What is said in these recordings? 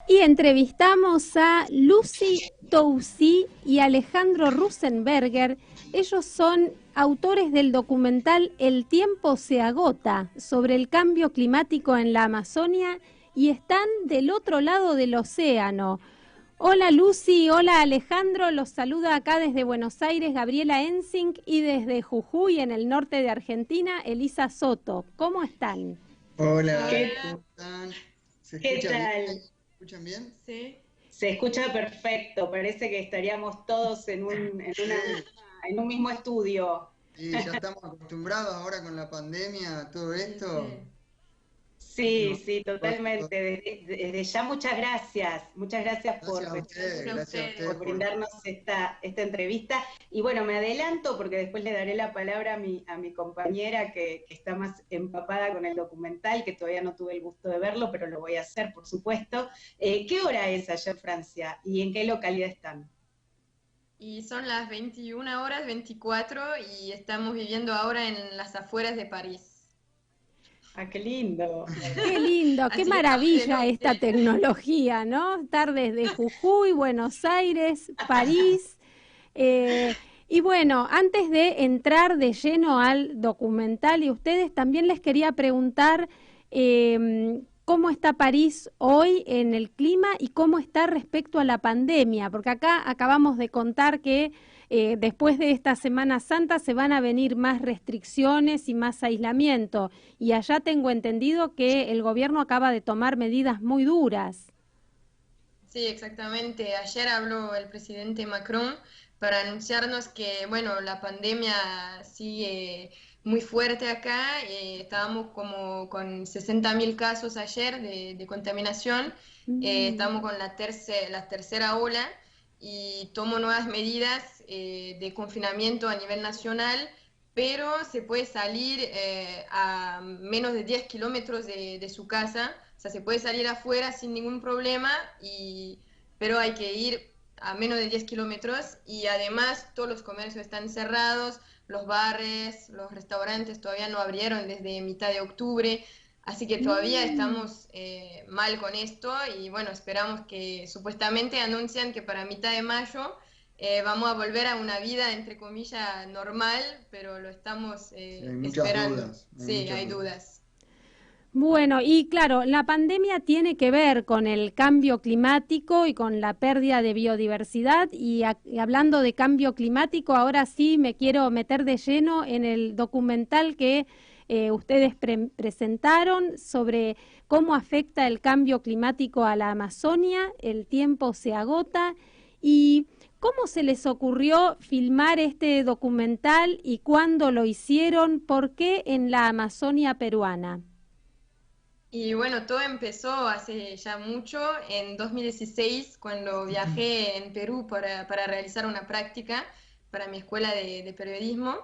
Y entrevistamos a Lucy Toussi y Alejandro Rosenberger. Ellos son autores del documental El tiempo se agota sobre el cambio climático en la Amazonia y están del otro lado del océano. Hola Lucy, hola Alejandro, los saluda acá desde Buenos Aires Gabriela Ensink y desde Jujuy en el norte de Argentina Elisa Soto. ¿Cómo están? Hola, Hola, ¿cómo están? ¿Se ¿qué escucha bien? tal? ¿Me escuchan bien? Sí. Se escucha perfecto, parece que estaríamos todos Sí, en un mismo estudio. sí, ya estamos acostumbrados ahora con la pandemia a todo Sí, sí. esto. Sí, No, sí, totalmente. Desde ya muchas gracias gracias a ustedes, gracias a ustedes por por... brindarnos esta entrevista. Y bueno, me adelanto porque después le daré la palabra a mi compañera que está más empapada con el documental, que todavía no tuve el gusto de verlo, pero lo voy a hacer, por supuesto. ¿Qué hora es allá en Francia y en qué localidad están? Y son las 21 horas 24 y estamos viviendo ahora en las afueras de París. Ah, qué lindo. Qué lindo, qué Así que estamos de maravilla esta noche. tecnología, ¿no? Estar desde Jujuy, Buenos Aires, París. eh, y bueno, antes de entrar de lleno al documental y ustedes, también les quería preguntar cómo está París hoy en el clima y cómo está respecto a la pandemia, porque acá acabamos de contar que después de esta Semana Santa se van a venir más restricciones y más aislamiento. Y allá tengo entendido que el gobierno acaba de tomar medidas muy duras. Sí, exactamente. Ayer habló el presidente Macron para anunciarnos que, bueno, la pandemia sigue muy fuerte acá. Estábamos como con 60.000 casos ayer de contaminación. Mm. Estamos con la tercera ola y tomó nuevas medidas de confinamiento a nivel nacional, pero se puede salir a menos de 10 kilómetros de su casa. O sea, se puede salir afuera sin ningún problema, pero hay que ir a menos de 10 kilómetros y además todos los comercios están cerrados, los bares, los restaurantes todavía no abrieron desde mitad de octubre, así que todavía Mm. estamos mal con esto y bueno, esperamos que supuestamente anuncian que para mitad de mayo vamos a volver a una vida entre comillas normal, pero lo estamos Sí, hay muchas esperando. dudas, hay Sí, muchas hay dudas. dudas. Bueno, y claro, la pandemia tiene que ver con el cambio climático y con la pérdida de biodiversidad. Y hablando de cambio climático, ahora sí me quiero meter de lleno en el documental que ustedes presentaron sobre cómo afecta el cambio climático a la Amazonia. El tiempo se agota. ¿Y cómo se les ocurrió filmar este documental y cuándo lo hicieron? ¿Por qué en la Amazonia peruana? Y bueno, todo empezó hace ya mucho, en 2016, cuando viajé en Perú para realizar una práctica para mi escuela de periodismo.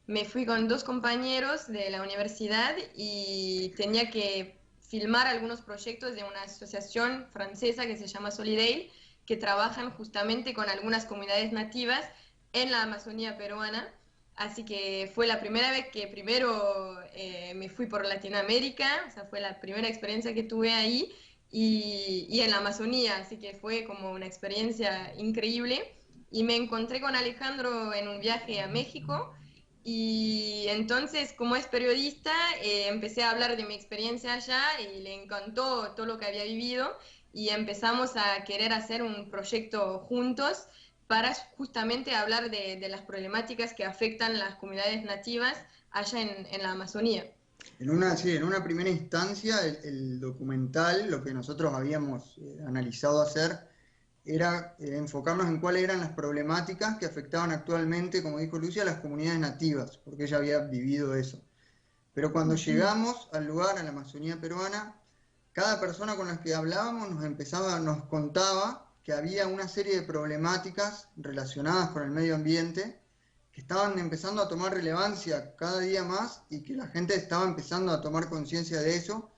Me fui con dos compañeros de la universidad y tenía que filmar algunos proyectos de una asociación francesa que se llama Solidail, que trabajan justamente con algunas comunidades nativas en la Amazonía peruana. Así que fue la primera vez que primero me fui por Latinoamérica, o sea, fue la primera experiencia que tuve ahí y en la Amazonía, así que fue como una experiencia increíble. Y me encontré con Alejandro en un viaje a México y entonces, como es periodista, empecé a hablar de mi experiencia allá y le encantó todo lo que había vivido y empezamos a querer hacer un proyecto juntos para justamente hablar de las problemáticas que afectan las comunidades nativas allá en la Amazonía. Sí, en una primera instancia, el documental, lo que nosotros habíamos analizado hacer, era enfocarnos en cuáles eran las problemáticas que afectaban actualmente, como dijo Lucia, a las comunidades nativas, porque ella había vivido eso. Pero cuando llegamos al lugar, a la Amazonía peruana, cada persona con la que hablábamos nos contaba que había una serie de problemáticas relacionadas con el medio ambiente que estaban empezando a tomar relevancia cada día más y que la gente estaba empezando a tomar conciencia de eso,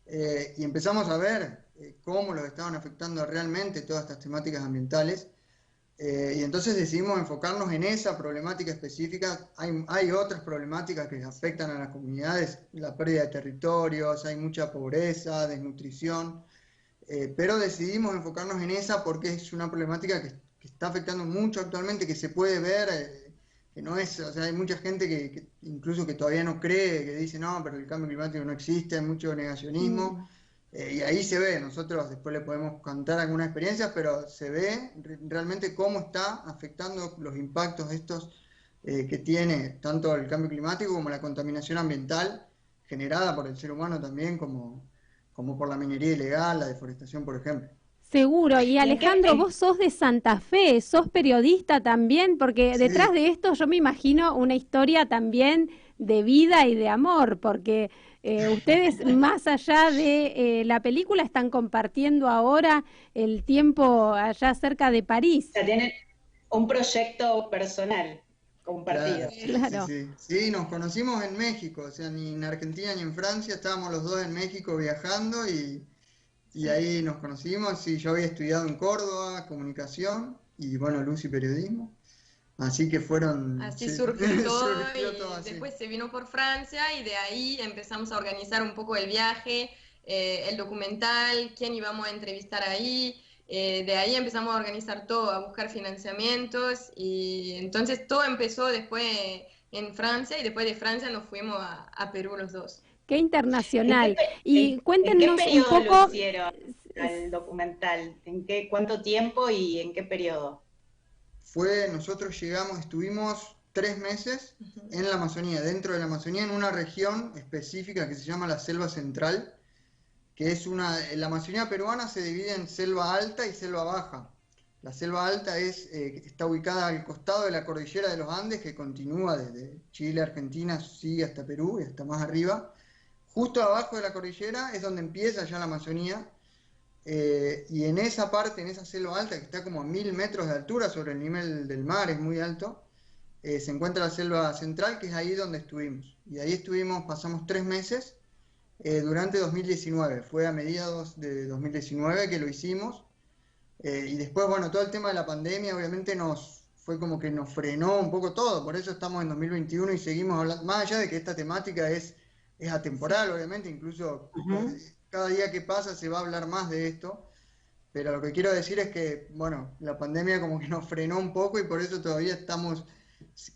y empezamos a ver cómo los estaban afectando realmente todas estas temáticas ambientales, y entonces decidimos enfocarnos en esa problemática específica. Hay otras problemáticas que afectan a las comunidades, la pérdida de territorios, hay mucha pobreza, desnutrición, pero decidimos enfocarnos en esa porque es una problemática que está afectando mucho actualmente, que se puede ver, que no es, o sea, hay mucha gente que incluso que todavía no cree, que dice, no, pero el cambio climático no existe, hay mucho negacionismo, y ahí se ve, nosotros después le podemos contar algunas experiencias, pero se ve realmente cómo está afectando los impactos estos que tiene tanto el cambio climático como la contaminación ambiental generada por el ser humano también, como por la minería ilegal, la deforestación, por ejemplo. Seguro. Y Alejandro, vos sos de Santa Fe, sos periodista también, porque detrás Sí, de esto yo me imagino una historia también de vida y de amor, porque ustedes más allá de la película están compartiendo ahora el tiempo allá cerca de O París. sea, tienen un proyecto personal claro, compartido. sí, sí, Claro. sí. Sí, nos conocimos en México, o sea, ni en Argentina ni en Francia, estábamos los dos en México viajando y ahí nos conocimos. Sí, yo había estudiado en Córdoba, comunicación, y bueno, Lucy periodismo. Así que fueron, Así sí, surgió todo surgió todo y así. después se vino por Francia y de ahí empezamos a organizar un poco el viaje, el documental, quién íbamos a entrevistar ahí. De ahí empezamos a organizar todo, a buscar financiamientos y entonces todo empezó después en Francia y después de Francia nos fuimos a Perú los dos. Qué ¿En qué, internacional. Y en qué cuéntenos un periodo lo poco, hicieron al documental? ¿Cuánto tiempo y en qué periodo? Nosotros llegamos, estuvimos 3 meses en la Amazonía, dentro de la Amazonía, en una región específica que se llama la Selva Central, que es la Amazonía peruana se divide en selva alta y selva baja. La selva alta está ubicada al costado de la cordillera de los Andes, que continúa desde Chile, Argentina, sigue hasta Perú y hasta más arriba. Justo abajo de la cordillera es donde empieza ya la Amazonía, y en esa parte, en esa selva alta, que está como a 1000 metros de altura sobre el nivel del mar, es muy alto, se encuentra la selva central, que es ahí donde estuvimos. Y ahí estuvimos, pasamos 3 meses durante 2019. Fue a mediados de 2019 que lo hicimos. Y después, bueno, todo el tema de la pandemia obviamente fue como que nos frenó un poco todo. Por eso estamos en 2021 y seguimos hablando, más allá de que esta temática es atemporal, obviamente, incluso Ujú. cada día que pasa se va a hablar más de esto. Pero lo que quiero decir es que, bueno, la pandemia como que nos frenó un poco y por eso todavía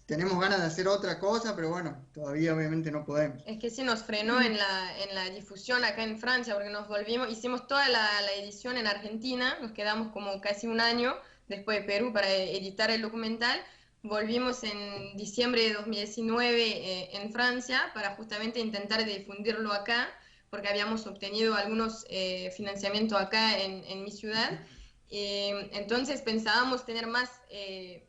tenemos ganas de hacer otra cosa, pero bueno, todavía obviamente no podemos. Es que sí nos frenó en la difusión acá en Francia, porque nos volvimos, hicimos toda la edición en Argentina, nos quedamos como casi un año después de Perú para editar el documental. Volvimos en diciembre de 2019 en Francia para justamente intentar difundirlo acá, porque habíamos obtenido algunos financiamientos acá en mi ciudad. Entonces pensábamos tener más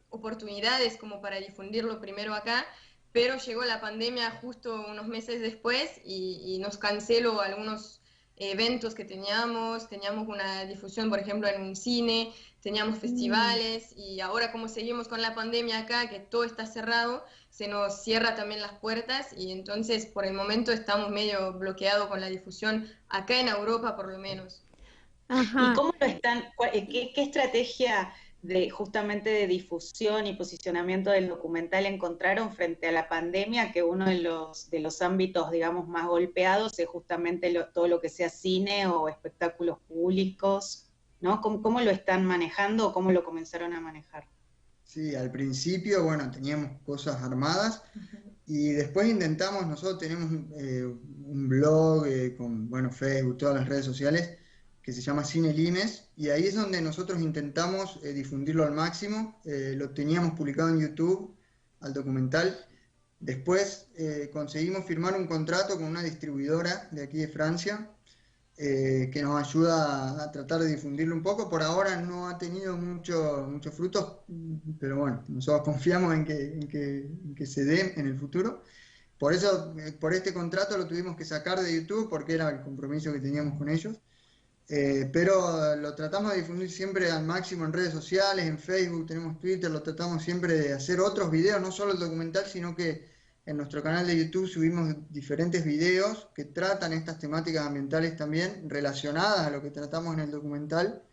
oportunidades como para difundirlo primero acá, pero llegó la pandemia justo unos meses después y nos canceló algunos eventos que teníamos una difusión, por ejemplo, en un cine, teníamos festivales y ahora como seguimos con la pandemia acá, que todo está cerrado, se nos cierra también las puertas y entonces por el momento estamos medio bloqueados con la difusión acá en Europa por lo menos. ¿Y ajá. cómo lo están, qué estrategia justamente de difusión y posicionamiento del documental encontraron frente a la pandemia, que uno de los ámbitos, digamos, más golpeados es justamente todo lo que sea cine o espectáculos públicos, ¿no? ¿Cómo lo están manejando o cómo lo comenzaron a manejar? Sí, al principio, bueno, teníamos cosas armadas y después intentamos, nosotros tenemos un blog con, bueno, Facebook, todas las redes sociales, que se llama Cine Limes, y ahí es donde nosotros intentamos difundirlo al máximo. Lo teníamos publicado en YouTube, al documental. Después conseguimos firmar un contrato con una distribuidora de aquí de Francia, que nos ayuda a tratar de difundirlo un poco. Por ahora no ha tenido muchos frutos, pero bueno, nosotros confiamos en que se dé en el futuro. Por eso, por este contrato lo tuvimos que sacar de YouTube porque era el compromiso que teníamos con ellos. Pero lo tratamos de difundir siempre al máximo en redes sociales, en Facebook, tenemos Twitter, lo tratamos siempre de hacer otros videos, no solo el documental, sino que en nuestro canal de YouTube subimos diferentes videos que tratan estas temáticas ambientales también relacionadas a lo que tratamos en el documental,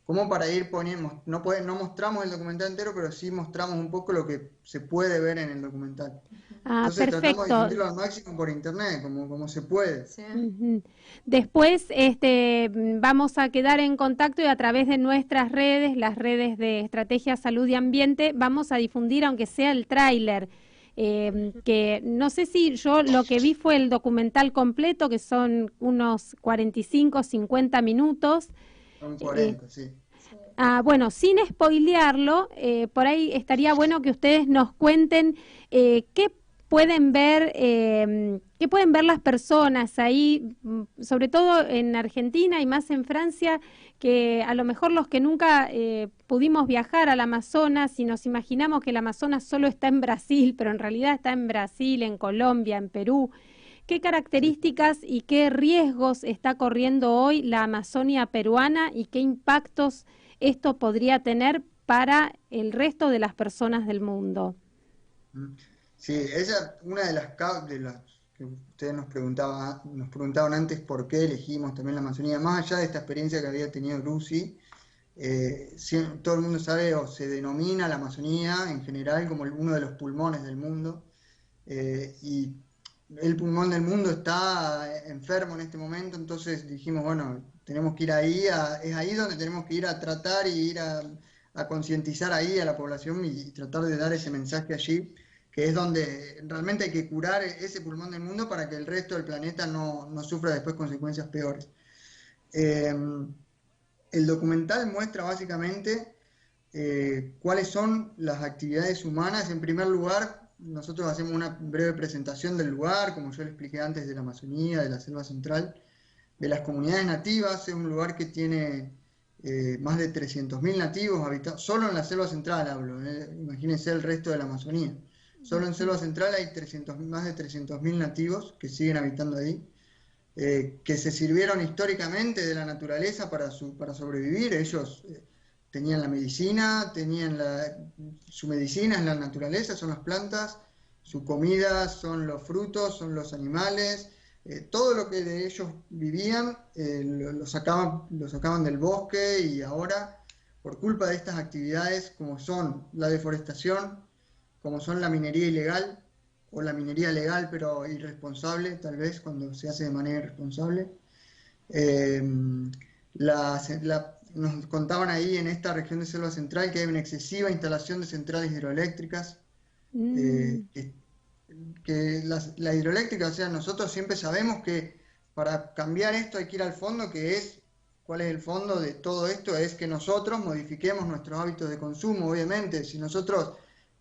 como para ir poniendo, no mostramos el documental entero, pero sí mostramos un poco lo que se puede ver en el documental. Ah, Entonces tratamos de perfecto. difundirlo al máximo por internet, como se puede. Sí. Ujú. Después vamos a quedar en contacto y a través de nuestras redes, las redes de Estrategia Salud y Ambiente, vamos a difundir aunque sea el tráiler, que no sé si yo lo que vi fue el documental completo, que son unos 45, 50 minutos. Son 40, sí. Bueno, sin spoilearlo, por ahí estaría bueno que ustedes nos cuenten qué pueden ver, las personas ahí, sobre todo en Argentina y más en Francia, que a lo mejor los que nunca pudimos viajar al Amazonas y nos imaginamos que el Amazonas solo está en Brasil, pero en realidad está en Brasil, en Colombia, en Perú. ¿Qué características y qué riesgos está corriendo hoy la Amazonia peruana y qué impactos esto podría tener para el resto de las personas del mundo? Sí, esa una de las que ustedes nos preguntaban antes por qué elegimos también la Amazonía, más allá de esta experiencia que había tenido Lucy, todo el mundo sabe o se denomina la Amazonía en general como uno de los pulmones del mundo, y el pulmón del mundo está enfermo en este momento, entonces dijimos, bueno, tenemos que ir ahí, es ahí donde tenemos que ir a tratar y ir a concientizar ahí a la población y tratar de dar ese mensaje allí, que es donde realmente hay que curar ese pulmón del mundo para que el resto del planeta no sufra después consecuencias peores. El documental muestra básicamente cuáles son las actividades humanas. En primer lugar, nosotros hacemos una breve presentación del lugar, como yo le expliqué antes, de la Amazonía, de la selva central, de las comunidades nativas. Es un lugar que tiene más de 300.000 nativos habitados, solo en la selva central hablo, imagínense el resto de la Amazonía. Solo en selva central hay más de 300.000 nativos que siguen habitando ahí, que se sirvieron históricamente de la naturaleza para sobrevivir. Ellos tenían la medicina, su medicina es la naturaleza, son las plantas, su comida son los frutos, son los animales, todo lo que de ellos vivían lo sacaban del bosque, y ahora, por culpa de estas actividades como son la deforestación, como son la minería ilegal, o la minería legal pero irresponsable, tal vez cuando se hace de manera irresponsable. Nos contaban ahí en esta región de selva central que hay una excesiva instalación de centrales hidroeléctricas, que la hidroeléctrica, o sea, nosotros siempre sabemos que para cambiar esto hay que ir al fondo, ¿cuál es el fondo de todo esto? Es que nosotros modifiquemos nuestros hábitos de consumo, obviamente. Si nosotros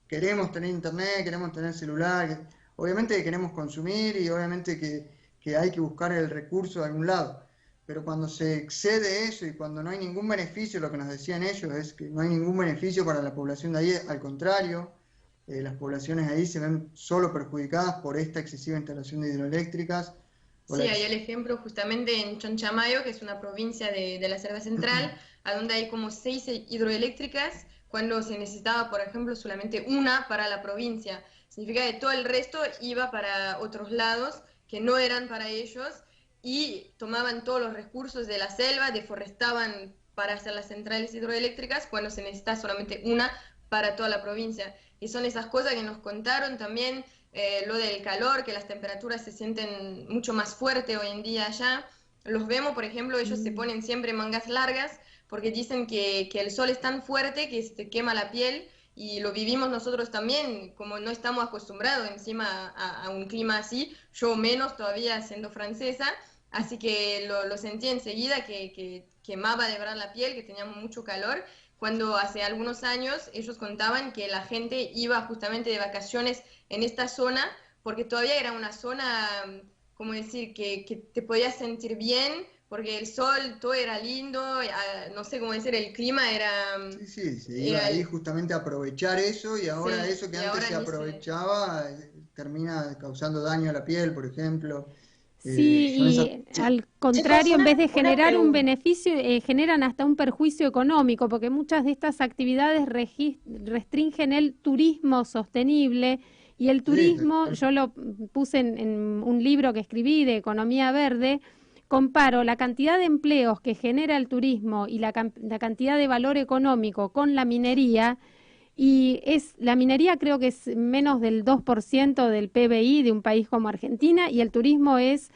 queremos tener internet, queremos tener celular, obviamente que queremos consumir y obviamente que hay que buscar el recurso de algún lado. Pero cuando se excede eso y cuando no hay ningún beneficio, lo que nos decían ellos es que no hay ningún beneficio para la población de ahí, al contrario, las poblaciones ahí se ven solo perjudicadas por esta excesiva instalación de hidroeléctricas. Sí, hay el ejemplo justamente en Chonchamayo, que es una provincia de la selva central, a donde hay como 6 hidroeléctricas, cuando se necesitaba, por ejemplo, solamente una para la provincia. Significa que todo el resto iba para otros lados que no eran para ellos, y tomaban todos los recursos de la selva, deforestaban para hacer las centrales hidroeléctricas, cuando se necesita solamente una para toda la provincia. Y son esas cosas que nos contaron también, lo del calor, que las temperaturas se sienten mucho más fuertes hoy en día allá. Los vemos, por ejemplo, ellos se ponen siempre mangas largas, porque dicen que el sol es tan fuerte que se quema la piel, y lo vivimos nosotros también, como no estamos acostumbrados encima a un clima así, yo menos todavía siendo francesa, así que lo sentí enseguida, que quemaba de verdad la piel, que teníamos mucho calor, cuando hace algunos años ellos contaban que la gente iba justamente de vacaciones en esta zona, porque todavía era una zona, como decir, que te podías sentir bien, porque el sol, todo era lindo, no sé cómo decir, el clima era... Sí, se iba ahí justamente a aprovechar eso, y ahora Sí, eso que y antes ahora se ni se- aprovechaba termina causando daño a la piel, por ejemplo. Sí, Son esas... y al Chicos, contrario, en vez de una generar un pregunta. beneficio, generan hasta un perjuicio económico, porque muchas de estas actividades restringen el turismo sostenible, y el Sí, turismo, yo lo puse en un libro que escribí de economía verde, comparo la cantidad de empleos que genera el turismo y la cantidad de valor económico con la minería, y la minería creo que es menos del 2% del PBI de un país como Argentina, y el turismo es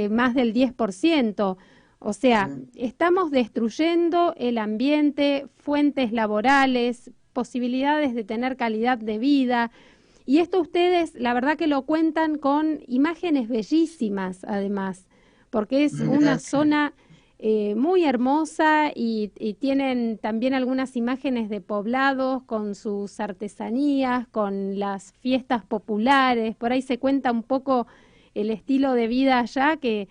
más del 10%. O sea, estamos destruyendo el ambiente, fuentes laborales, posibilidades de tener calidad de vida. Y esto ustedes, la verdad que lo cuentan con imágenes bellísimas, además, porque es una zona muy hermosa y tienen también algunas imágenes de poblados con sus artesanías, con las fiestas populares. Por ahí se cuenta un poco el estilo de vida allá, que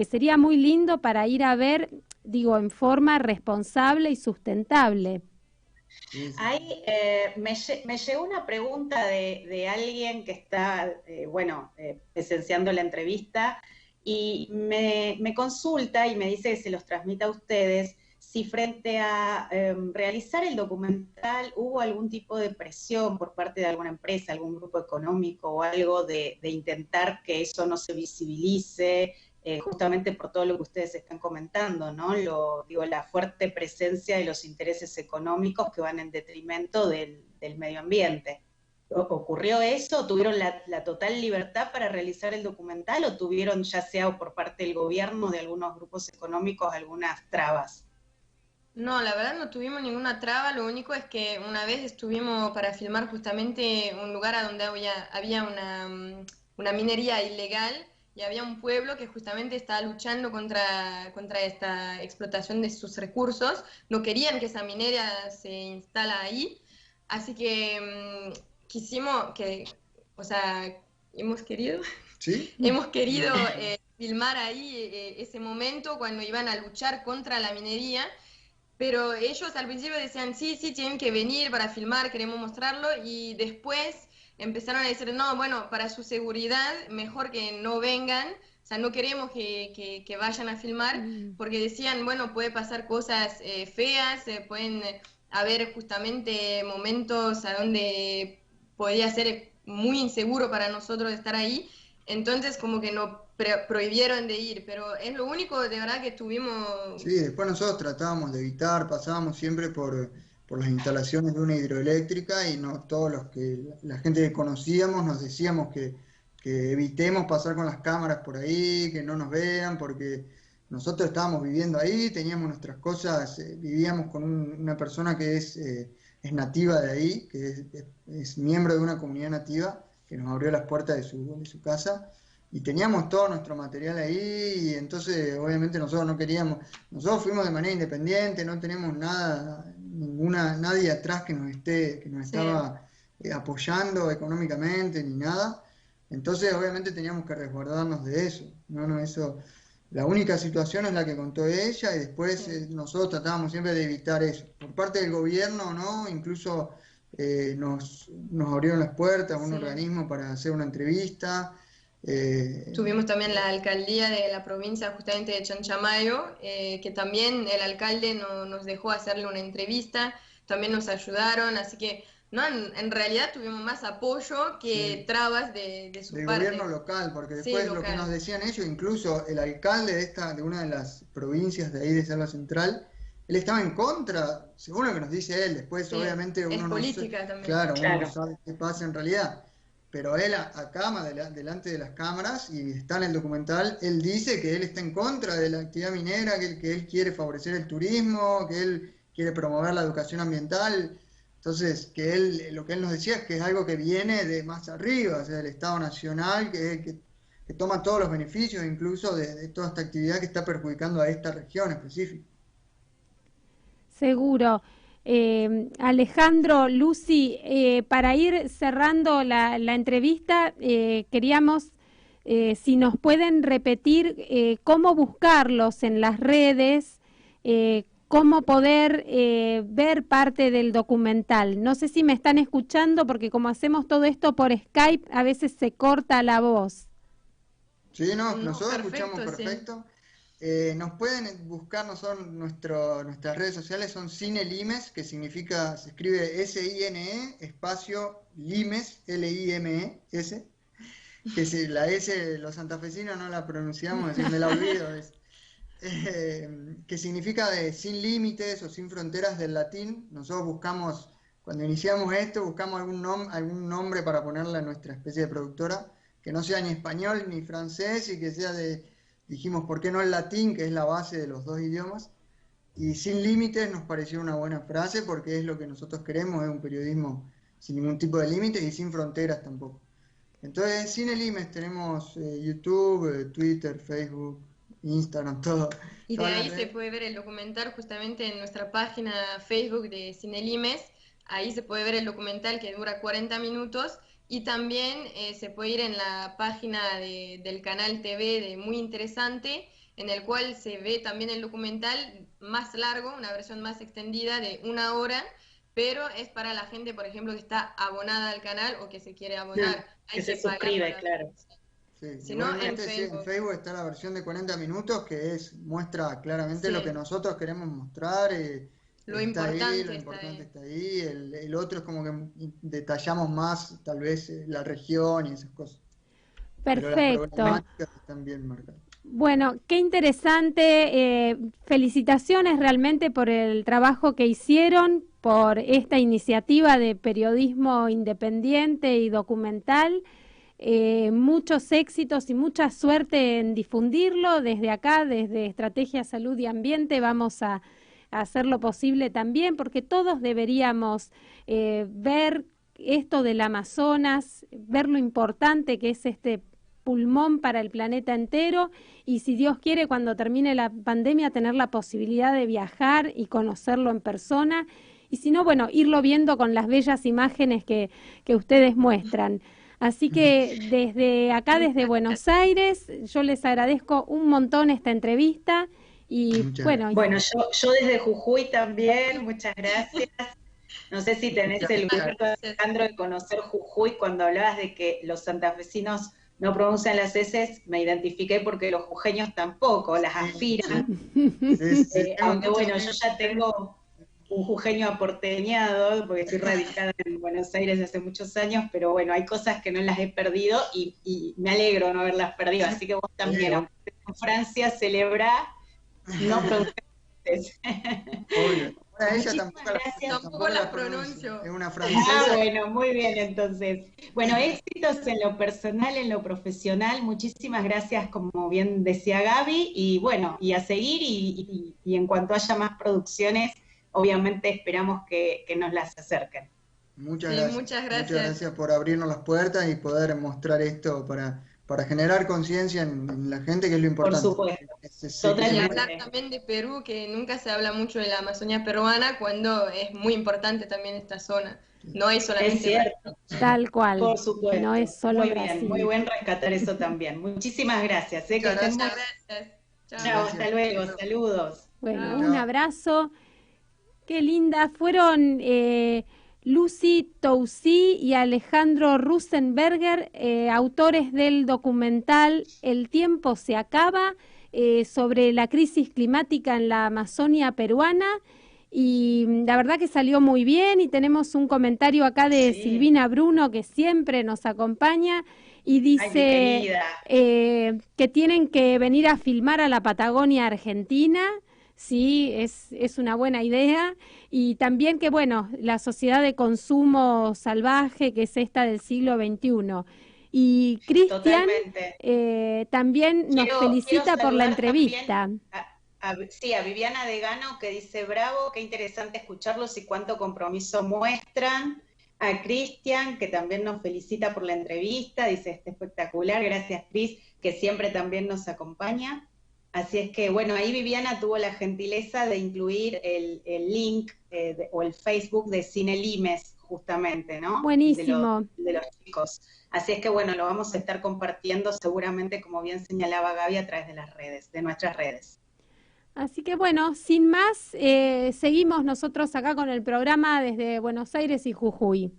sería muy lindo para ir a ver, digo, en forma responsable y sustentable. Ahí me llegó una pregunta de alguien que está, presenciando la entrevista y me consulta y me dice que se los transmita a ustedes si frente a realizar el documental hubo algún tipo de presión por parte de alguna empresa, algún grupo económico o algo de intentar que eso no se visibilice, justamente por todo lo que ustedes están comentando, ¿no? La fuerte presencia de los intereses económicos que van en detrimento del medio ambiente. ¿Ocurrió eso? ¿Tuvieron la total libertad para realizar el documental o tuvieron, ya sea por parte del gobierno, de algunos grupos económicos, algunas trabas? No, la verdad no tuvimos ninguna traba, lo único es que una vez estuvimos para filmar justamente un lugar a donde había una minería ilegal y había un pueblo que justamente estaba luchando contra esta explotación de sus recursos, no querían que esa minería se instala ahí, así que quisimos o sea, hemos querido, ¿Sí? hemos querido filmar ahí ese momento cuando iban a luchar contra la minería. Pero ellos al principio decían, sí, tienen que venir para filmar, queremos mostrarlo, y después empezaron a decir, no, bueno, para su seguridad, mejor que no vengan, o sea, no queremos que vayan a filmar, porque decían, bueno, puede pasar cosas feas, pueden haber justamente momentos a donde podría ser muy inseguro para nosotros estar ahí, entonces como que nos prohibieron de ir, pero es lo único de verdad que tuvimos. Sí, después nosotros tratábamos de evitar, pasábamos siempre por las instalaciones de una hidroeléctrica y no todos la gente que conocíamos nos decíamos que evitemos pasar con las cámaras por ahí, que no nos vean, porque nosotros estábamos viviendo ahí, teníamos nuestras cosas, vivíamos con una persona que es nativa de ahí, que es miembro de una comunidad nativa, que nos abrió las puertas de su casa. Y teníamos todo nuestro material ahí, y entonces obviamente nosotros no queríamos, nosotros fuimos de manera independiente, no tenemos nadie atrás que nos estaba apoyando económicamente ni nada, entonces obviamente teníamos que resguardarnos de eso, eso, la única situación es la que contó ella, y después nosotros tratábamos siempre de evitar eso, por parte del gobierno, ¿no? Incluso nos abrieron las puertas a un organismo para hacer una entrevista. Tuvimos también la alcaldía de la provincia justamente de Chanchamayo, que también el alcalde nos dejó hacerle una entrevista, también nos ayudaron, así que no, en realidad tuvimos más apoyo que trabas de su del parte. Gobierno local, porque después lo que nos decían ellos, incluso el alcalde de una de las provincias de ahí de Selva Central, él estaba en contra, según lo que nos dice él, después obviamente uno política también. Claro, uno no sabe qué pasa en realidad. Pero él acá, delante de las cámaras, y está en el documental, él dice que él está en contra de la actividad minera, que él quiere favorecer el turismo, que él quiere promover la educación ambiental. Entonces, lo que él nos decía es que es algo que viene de más arriba, o sea, del Estado Nacional, que toma todos los beneficios, incluso de toda esta actividad que está perjudicando a esta región específica. Seguro. Alejandro, Lucy, para ir cerrando la entrevista, queríamos, si nos pueden repetir cómo buscarlos en las redes, cómo poder ver parte del documental. No sé si me están escuchando, porque como hacemos todo esto por Skype, a veces se corta la voz. Sí, nosotros escuchamos perfecto. Sí. Nos pueden buscar, nuestras redes sociales son Cine Limes, que significa, se escribe S-I-N-E, espacio Limes, L-I-M-E-S, que la S, los santafesinos no la pronunciamos, me la olvido. que significa de sin límites o sin fronteras del latín. Nosotros buscamos, cuando iniciamos esto, buscamos algún nombre para ponerle a nuestra especie de productora, que no sea ni español ni francés y que sea dijimos, ¿por qué no el latín, que es la base de los dos idiomas? Y sin límites nos pareció una buena frase porque es lo que nosotros queremos, es un periodismo sin ningún tipo de límites y sin fronteras tampoco. Entonces, Cine Limes tenemos YouTube, Twitter, Facebook, Instagram, todo. Y de ahí se puede ver el documental justamente en nuestra página Facebook de Cine Limes. Ahí se puede ver el documental que dura 40 minutos y también se puede ir en la página del canal TV de Muy Interesante, en el cual se ve también el documental más largo, una versión más extendida de 1 hora, pero es para la gente, por ejemplo, que está abonada al canal o que se quiere abonar. Que se suscribe, claro. Sí, si no, en Facebook. En Facebook está la versión de 40 minutos que muestra claramente lo que nosotros queremos mostrar. Lo importante está ahí. El otro es como que detallamos más, tal vez, la región y esas cosas. Perfecto. Pero las problemáticas están bien marcadas. Bueno, qué interesante. Felicitaciones realmente por el trabajo que hicieron, por esta iniciativa de periodismo independiente y documental. Muchos éxitos y mucha suerte en difundirlo. Desde acá, desde Estrategia Salud y Ambiente, vamos a hacer lo posible también, porque todos deberíamos ver esto del Amazonas, ver lo importante que es este pulmón para el planeta entero, y si Dios quiere, cuando termine la pandemia, tener la posibilidad de viajar y conocerlo en persona, y si no, bueno, irlo viendo con las bellas imágenes que ustedes muestran. Así que desde acá, desde Buenos Aires, yo les agradezco un montón esta entrevista. Y bueno, yo desde Jujuy también, muchas gracias. No sé si tenés el gusto, Alejandro, de conocer Jujuy. Cuando hablabas de que los santafesinos no pronuncian las S, me identifiqué porque los jujeños tampoco las aspiran. Aunque bueno, yo ya tengo un jujeño aporteñado, porque estoy radicada en Buenos Aires hace muchos años, pero bueno, hay cosas que no las he perdido y me alegro no haberlas perdido. Así que vos también, aunque estés en Francia, celebrá, no pronuncias. Ella tampoco la pronuncio. Es una francesa. Bueno, muy bien entonces. Bueno, éxitos en lo personal, en lo profesional. Muchísimas gracias, como bien decía Gaby, y bueno, y a seguir, y en cuanto haya más producciones, obviamente esperamos que nos las acerquen. Muchas gracias. Muchas gracias por abrirnos las puertas y poder mostrar esto para generar conciencia en la gente, que es lo importante. Por supuesto. Y hablar también de Perú, que nunca se habla mucho de la Amazonía peruana, cuando es muy importante también esta zona. No hay solamente... Es cierto. Tal cual. Por supuesto. No es solo muy Brasil. Bien, muy buen rescatar eso también. Muchísimas gracias. Muchas gracias. Chao, hasta luego. Saludos. Bueno, un abrazo. Qué linda. Fueron Lucy Tousí y Alejandro Rusenberger, autores del documental El tiempo se acaba, sobre la crisis climática en la Amazonia peruana, y la verdad que salió muy bien. Y tenemos un comentario acá de Silvina Bruno, que siempre nos acompaña, y dice que tienen que venir a filmar a la Patagonia Argentina. Sí, es una buena idea. Y también que, bueno, la sociedad de consumo salvaje, que es esta del siglo XXI. Y Cristian también nos felicita por la entrevista. A Viviana Degano, que dice: bravo, qué interesante escucharlos y cuánto compromiso muestran. A Cristian, que también nos felicita por la entrevista, dice: está espectacular, gracias Cris, que siempre también nos acompaña. Así es que, bueno, ahí Viviana tuvo la gentileza de incluir el link o el Facebook de Cine Limes, justamente, ¿no? Buenísimo. De los chicos. Así es que, bueno, lo vamos a estar compartiendo seguramente, como bien señalaba Gaby, a través de las redes, de nuestras redes. Así que, bueno, sin más, seguimos nosotros acá con el programa desde Buenos Aires y Jujuy.